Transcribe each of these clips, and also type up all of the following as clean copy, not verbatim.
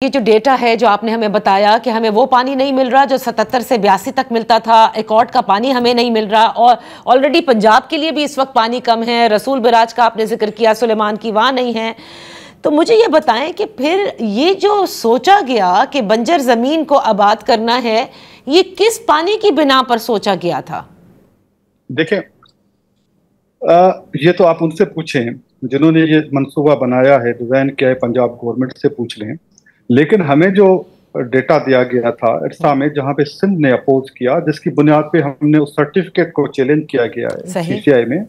ये जो डेटा है जो आपने हमें बताया कि हमें वो पानी नहीं मिल रहा जो 77 से 82 तक मिलता था, एकॉर्ड का पानी हमें नहीं मिल रहा, और ऑलरेडी पंजाब के लिए भी इस वक्त पानी कम है। रसूल बराज का आपने जिक्र किया, सुलेमान की वहाँ नहीं है। तो मुझे ये बताएं कि फिर ये जो सोचा गया कि बंजर ज़मीन को आबाद करना है, ये किस पानी की बिना पर सोचा गया था? देखें, ये तो आप उनसे पूछें जिन्होंने ये मंसूबा बनाया है, डिज़ाइन किया है, पंजाब गवर्नमेंट से पूछ लें। लेकिन हमें जो डेटा दिया गया था इरसा में, जहां पे सिंध ने अपोज किया, जिसकी बुनियाद पे हमने उस सर्टिफिकेट को चैलेंज किया गया है सीसीआई में,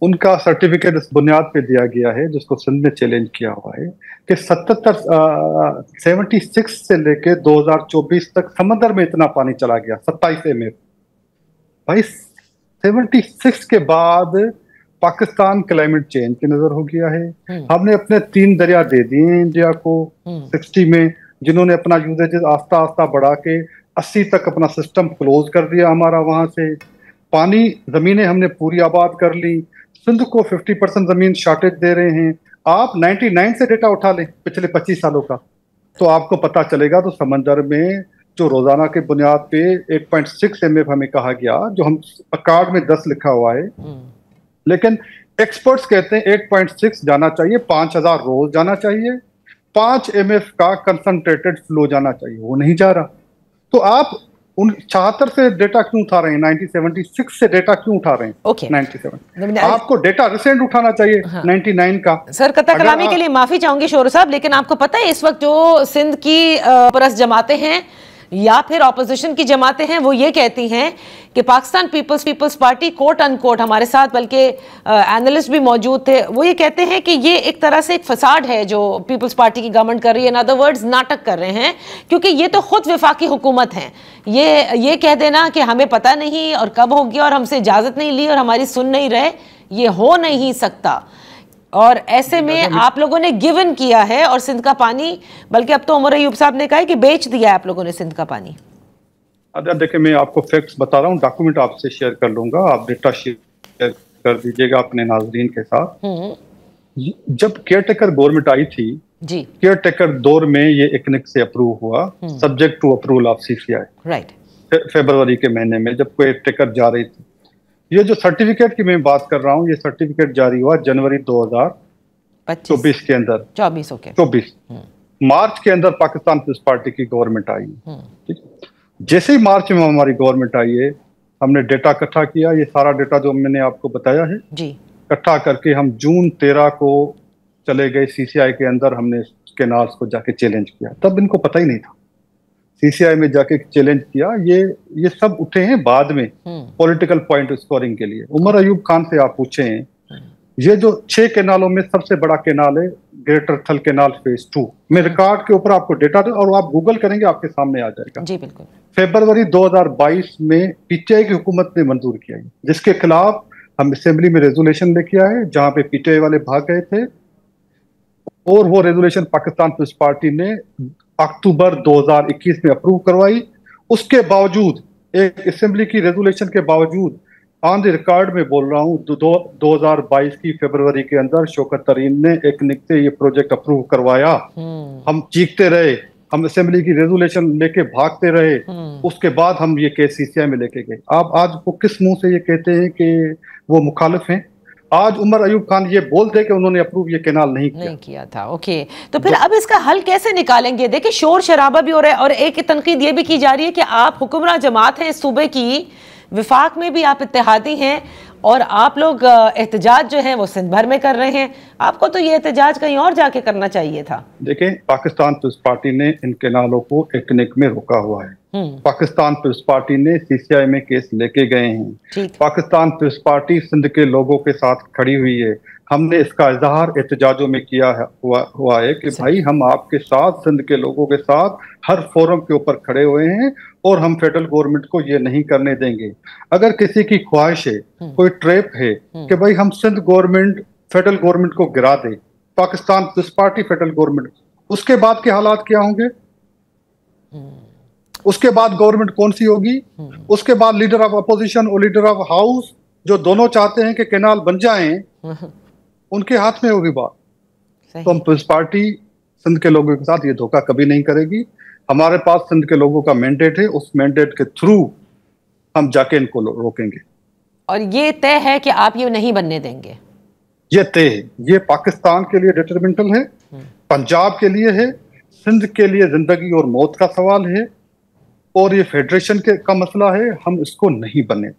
उनका सर्टिफिकेट इस बुनियाद पे दिया गया है जिसको सिंध ने चैलेंज किया हुआ है कि 76 से लेके 2024 तक समंदर में इतना पानी चला गया, 27 एमएफ। भाई 76 के बाद पाकिस्तान क्लाइमेट चेंज की नजर हो गया है। हमने अपने 3 दरिया दे दिए इंडिया को 60 में, जिन्होंने अपना यूजेज आस्ता आस्ता बढ़ा के 80 तक अपना सिस्टम क्लोज कर दिया हमारा। वहां से पानी जमीनें हमने पूरी आबाद कर ली। सिंध को 50% जमीन शॉर्टेज दे रहे हैं। आप 99 से डेटा उठा लें पिछले 25 सालों का, तो आपको पता चलेगा। तो समंदर में जो रोजाना के बुनियाद पे 8.6 एमएफ हमें कहा गया, जो हम अकार्ड में 10 लिखा हुआ है, लेकिन एक्सपर्ट्स कहते हैं 8.6 जाना चाहिए, 5000 रोज जाना चाहिए, 5 एमएफ का कंसंट्रेटेड फ्लो जाना चाहिए, वो नहीं जा रहा। तो आप उन 76 से डेटा क्यों उठा रहे हैं? 1976 से डेटा क्यों उठा रहे हैं? 97 आपको डेटा रिसेंट उठाना चाहिए। हाँ। 99 का। सर कत्ता कलामी के लिए माफी चाहूंगी शोर साहब, लेकिन आपको पता है इस वक्त जो सिंध की परस जमाते हैं या फिर ऑपोजिशन की जमातें हैं, वो ये कहती हैं कि पाकिस्तान पीपल्स पार्टी कोट अनकोट, हमारे साथ बल्कि एनालिस्ट भी मौजूद थे, वो ये कहते हैं कि ये एक तरह से एक फसाड है जो पीपल्स पार्टी की गवर्नमेंट कर रही है। इन अदर वर्ड्स नाटक कर रहे हैं, क्योंकि ये तो खुद वफाकी हुकूमत है। ये कह देना कि हमें पता नहीं और कब हो गया और हमसे इजाजत नहीं ली और हमारी सुन नहीं रहे, ये हो नहीं सकता। और ऐसे में आप लोगों ने गिवन किया है और सिंध का पानी, बल्कि अब तो उमर अयूब साहब ने कहा है कि बेच दिया है आप लोगों ने सिंध का पानी। देखिए, मैं आपको फैक्ट्स बता रहा हूँ, डॉक्यूमेंट आपसे शेयर कर लूंगा, आप डेटा शेयर कर दीजिएगा अपने नाजरीन के साथ। जब केयरटेकर गवर्नमेंट आई थी जी, केयरटेकर दौर में ये इकनिक से अप्रूव हुआ, subject to approval of CCI, right, फरवरी के महीने में जब केयरटेकर जा रही थी। ये जो सर्टिफिकेट की मैं बात कर रहा हूँ, ये सर्टिफिकेट जारी हुआ जनवरी 2024 के अंदर, 24 मार्च के अंदर पाकिस्तान पीपल्स पार्टी की गवर्नमेंट आई। ठीक, जैसे ही मार्च में हमारी गवर्नमेंट आई है, हमने डेटा इकट्ठा किया। ये सारा डेटा जो मैंने आपको बताया है इकट्ठा करके हम जून 13 को चले गए सीसीआई के अंदर। हमने केनाल्स को जाके चैलेंज किया, तब इनको पता ही नहीं था। सीसीआई में जाके चैलेंज किया। ये सब उठे हैं बाद में पॉलिटिकल पॉइंट स्कोरिंग के लिए। उमर अयूब खान से आप पूछें, ये जो 6 केनालों में सबसे बड़ा केनाल है ग्रेटर थल केनाल फेज 2। मैं रिकॉर्ड के ऊपर आपको डेटा दूं और आप गूगल करेंगे आपके सामने आ जाएगा जी। बिल्कुल। फरवरी 2022 में पीटीआई की हुकूमत ने मंजूर किया है, जिसके खिलाफ हम असेंबली में रेजोल्यूशन लेके आए, जहां पे पीटीआई वाले भाग गए थे। और वो रेजोल्यूशन पाकिस्तान पीपल्स पार्टी ने अक्टूबर 2021 में अप्रूव करवाई। उसके बावजूद, एक असेंबली की रेजोल्यूशन के बावजूद, ऑन द रिकॉर्ड में बोल रहा हूँ, 2022 की फरवरी के अंदर शौकत तरीन ने एक निक से ये प्रोजेक्ट अप्रूव करवाया। हम चीखते रहे, हम असेंबली की रेजोल्यूशन लेके भागते रहे। उसके बाद हम ये केस सीसीआई में लेके गए। आप आज वो किस मुंह से ये कहते हैं कि वो मुखालिफ हैं? आज उमर अयूब खान ये बोलते कि उन्होंने अप्रूव ये केनाल नहीं किया था। ओके, तो फिर अब इसका हल कैसे निकालेंगे? देखिए, शोर शराबा भी हो रहा है और एक तनकीद ये भी की जा रही है कि आप हुक्मरान जमात हैं इस सूबे की, विफाक में भी आप इत्तेहादी हैं और आप लोग एहतजाज जो है वो सिंध भर में कर रहे हैं। आपको तो ये एहतजाज कहीं और जाके करना चाहिए था। देखें, पाकिस्तान पीपल्स पार्टी ने इन केनालों को इकनिक में रोका हुआ है। पाकिस्तान पीपल्स पार्टी ने सीसीआई में केस लेके गए हैं। पाकिस्तान पीपल्स पार्टी सिंध के लोगों के साथ खड़ी हुई है। हमने इसका इजहार एहतजाजों में किया हुआ है कि भाई हम आपके साथ, सिंध के लोगों के साथ हर फोरम के ऊपर खड़े हुए हैं और हम फेडरल गवर्नमेंट को ये नहीं करने देंगे। अगर किसी की ख्वाहिश है, कोई ट्रैप है कि भाई हम सिंध गवर्नमेंट फेडरल गवर्नमेंट को गिरा दे, पाकिस्तान पीपल्स पार्टी फेडरल गवर्नमेंट, उसके बाद के हालात क्या होंगे? उसके बाद गवर्नमेंट कौन सी होगी? उसके बाद लीडर ऑफ अपोजिशन और लीडर ऑफ हाउस, जो दोनों चाहते हैं कि केनाल बन जाएं, उनके हाथ में होगी बात। तो हम पीपल्स पार्टी सिंध के लोगों के साथ ये धोखा कभी नहीं करेगी। हमारे पास सिंध के लोगों का मैंडेट है, उस मैंडेट के थ्रू हम जाके इनको रोकेंगे। और ये तय है कि आप ये नहीं बनने देंगे? ये तय है, ये पाकिस्तान के लिए डिटरमिनेंटल है, पंजाब के लिए है, सिंध के लिए जिंदगी और मौत का सवाल है, और ये फेडरेशन का मसला है, हम इसको नहीं बनने